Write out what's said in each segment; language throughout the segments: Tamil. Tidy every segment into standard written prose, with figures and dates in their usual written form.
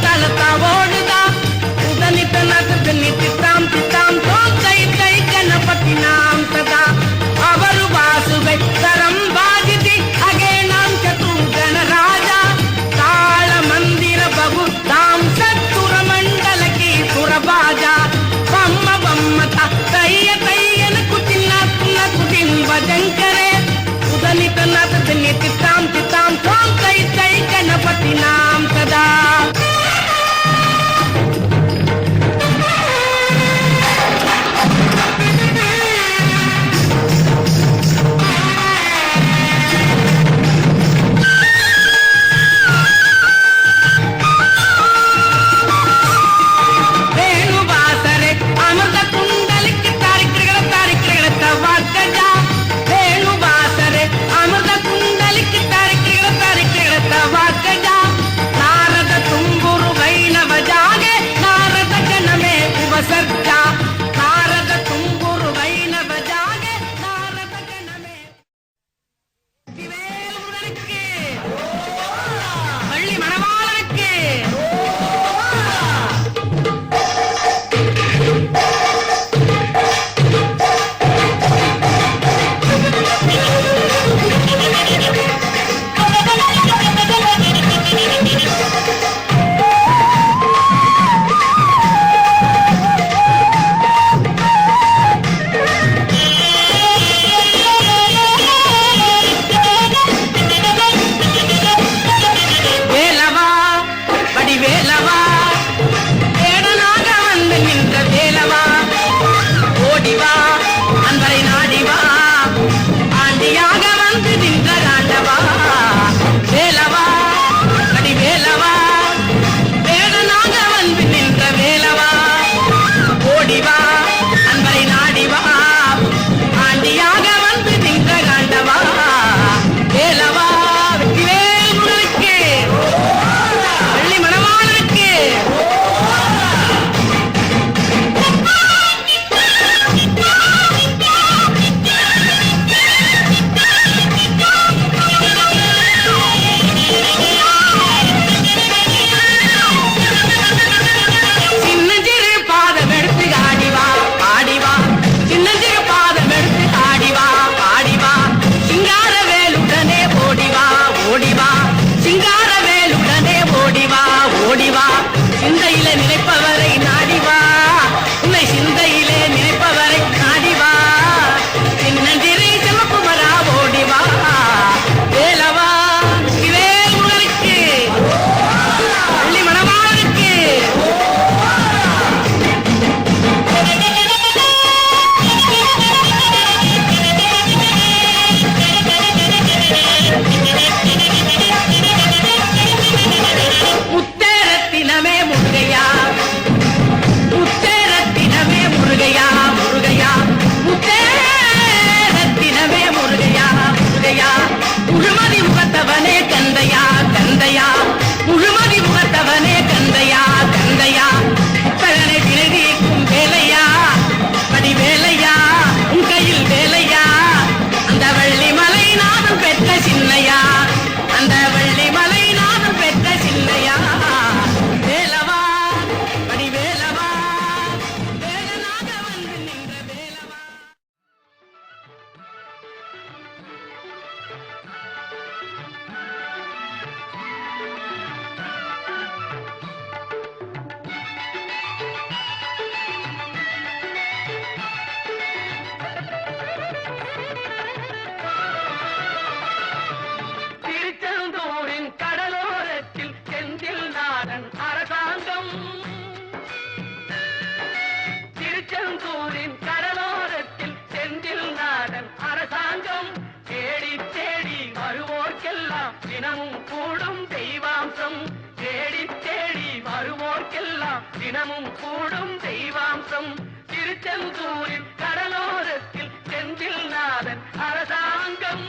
தலத்தா ஓடுதா உதனி தனக்கு தின்னி தித்தாம் தித்தாம் தோம் தை தை கணபதி நாம் சதா அவரு வாசுகை தரம் வாஜிதி அகே நாம் சத்ரு கணராஜா தாள மந்திர பகு தாம் சத்துர மண்டல கி சுரபாஜா பம்ம பம்ம தைய தையன குத்தின்னா குன்ன குதின் வஜங்கரே உதனி தனக்கு தின்னி தித்தாம் தித்தாம் தோம் தை தை கணபதி நாம் சதா தினமும் கூடும் தெய்வாம்சம் தேடி தேடி வருவோர்க்கெல்லாம் தினமும் கூடும் தெய்வாம்சம் திருச்செந்தூரில் கடலோரத்தில் செந்தில் நாதன் அரசாங்கம்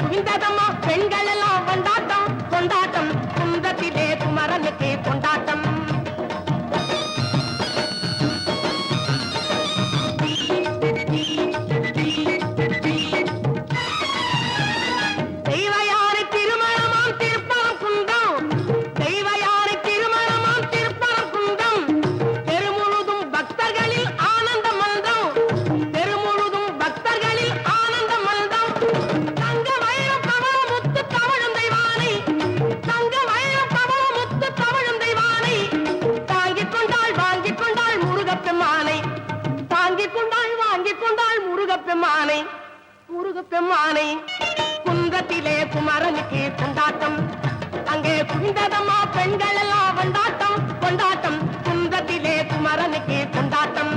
குவிந்ததம்மா பெண்கள் எல்லாம் கொண்டாட்டம் கொண்டாட்டம் குந்தத்திலே குமரனுக்கு கொண்டாட்டம். தெய்வயானை திருமணமாம் திருப்பரங்குன்றம், தெய்வயானை திருமணமாம் திருப்பரங்குன்றம், தெருமுழுதும் பக்தர்களில் ஆனந்த மல்தம், தெருமுழுதும் பக்தர்களில் ஆனந்த மல்தம். தங்க வைரம் பவள முத்து தவழும் தெய்வானை, தங்க வைரம் பவள முத்து தவழும் தெய்வானை, தாங்கிக் கொண்டாள் வாங்கிக் கொண்டாள் முருகப்பெம்மானை, தாங்கிக் கொண்டாள் வாங்கிக் கொண்டாள் முருகப்பெம்மானை, முருகப்பெம்மானை. குன்றத்திலே குமரனுக்கு கொண்டாட்டம், அங்கே குவிந்ததம்மா பெண்கள் எல்லாம் கொண்டாட்டம் கொண்டாட்டம் குன்றத்திலே குமரனுக்கு கொண்டாட்டம்.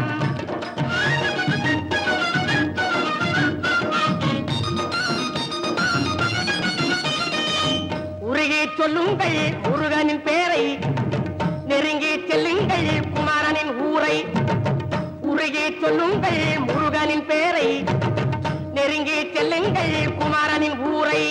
உருகி சொல்லுங்கள் முருகனின் பேரை, நெருங்கி செல்லுங்கள் குமரனின் ஊரை. உருகி சொல்லுங்கள் முருகனின் பேரை, நெருங்கி செல்லுங்கள் குமரனின் ஊரை.